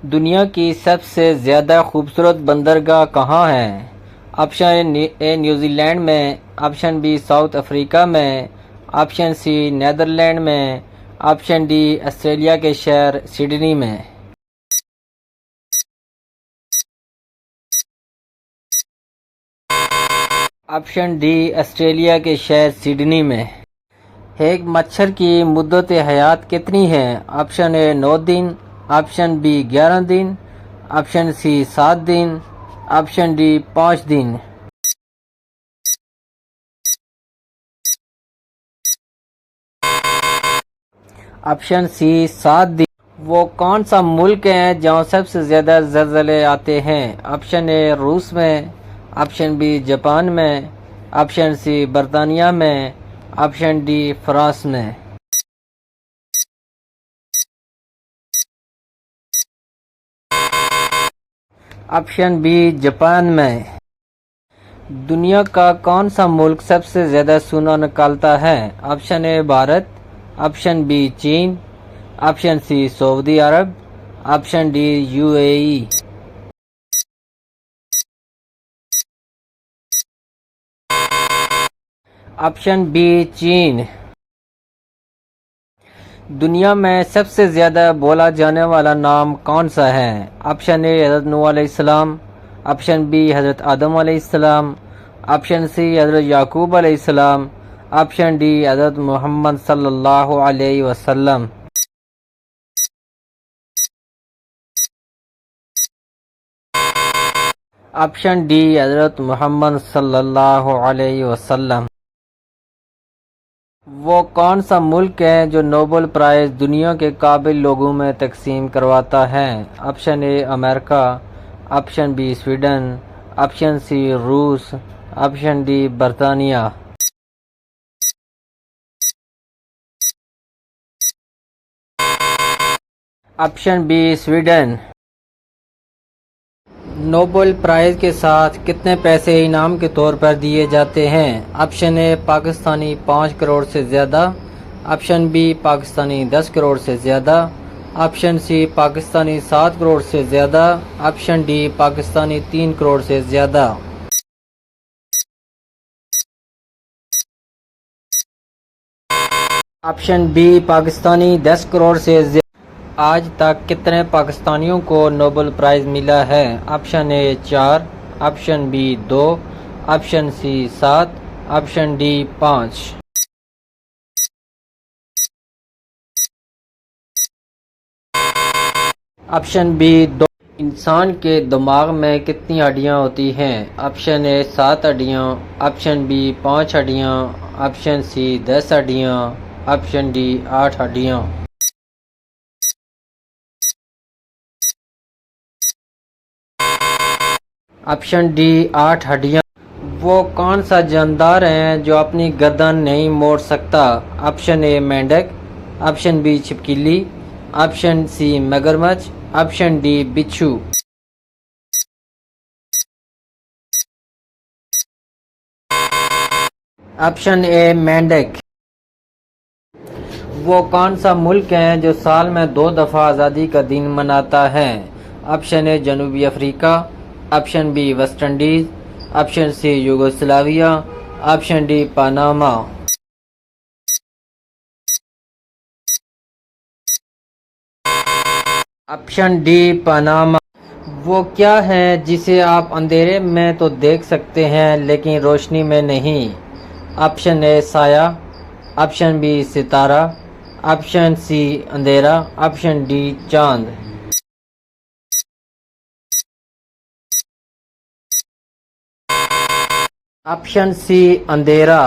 دنیا کی سب سے زیادہ خوبصورت بندرگاہ کہاں ہے؟ آپشن اے نیوزی لینڈ میں، آپشن بی ساؤتھ افریقہ میں، آپشن سی نیدرلینڈ میں، آپشن ڈی آسٹریلیا کے شہر سڈنی میں۔ آپشن ڈی آسٹریلیا کے شہر سڈنی میں۔ ایک مچھر کی مدت حیات کتنی ہے؟ آپشن اے 9 دن، آپشن بی 11 دن، آپشن سی 7 دن، آپشن ڈی 5 دن۔ آپشن سی 7 دن۔ وہ کون سا ملک ہے جہاں سب سے زیادہ زلزلے آتے ہیں؟ آپشن اے روس میں، آپشن بی جاپان میں، آپشن سی برطانیہ میں، آپشن ڈی فرانس میں۔ آپشن بی جاپان میں۔ دنیا کا کون سا ملک سب سے زیادہ سونا نکالتا ہے؟ Option A Bharat, option B چین، آپشن سی سعودی عرب، option D UAE۔ Option B چین۔ دنیا میں سب سے زیادہ بولا جانے والا نام کون سا ہے؟ آپشن اے حضرت نوح علیہ السلام، آپشن بی حضرت آدم علیہ السلام، آپشن سی حضرت یعقوب علیہ السلام، آپشن ڈی حضرت محمد صلی اللہ علیہ وسلم۔ آپشن ڈی حضرت محمد صلی اللہ علیہ وسلم۔ وہ کون سا ملک ہے جو نوبل پرائز دنیا کے قابل لوگوں میں تقسیم کرواتا ہے؟ آپشن اے امریکہ، option B Sweden, option C روس، آپشن ڈی برطانیہ۔ Option B Sweden. Nobel Prize کے ساتھ کتنے پیسے انعام کے طور پر دیے جاتے ہیں؟ آپشن اے پاکستانی 5 کروڑ سے زیادہ، آپشن بی پاکستانی 10 کروڑ سے زیادہ، آپشن سی پاکستانی 7 کروڑ سے زیادہ، آپشن ڈی پاکستانی 3 کروڑ سے زیادہ۔ آپشن بی پاکستانی 10 کروڑ سے زیادہ۔ آج تک کتنے پاکستانیوں کو نوبل پرائز ملا ہے؟ Option A 4، option B 2، option C 7، option D 5۔ Option B 2۔ انسان کے دماغ میں کتنی ہڈیاں ہوتی ہیں؟ آپشن اے 7 ہڈیاں، آپشن بی 5 ہڈیاں، آپشن سی 10 ہڈیاں، آپشن ڈی 8 ہڈیاں۔ آپشن ڈی 8 ہڈیاں۔ وہ کون سا جاندار ہے جو اپنی گردن نہیں موڑ سکتا؟ آپشن اے مینڈک، آپشن بی چھپکلی، آپشن سی مگرمچھ، آپشن ڈی بچھو۔ آپشن اے مینڈک۔ وہ کون سا ملک ہے جو سال میں 2 دفعہ آزادی کا دن مناتا ہے؟ آپشن اے جنوبی افریقہ، option B West Indies, option C Yugoslavia, option D Panama. Option D Panama. وہ کیا ہے جسے آپ اندھیرے میں تو دیکھ سکتے ہیں لیکن روشنی میں نہیں؟ آپشن اے سایہ، آپشن بی ستارہ، آپشن سی اندھیرا، آپشن ڈی چاند۔ آپشن سی اندھیرا۔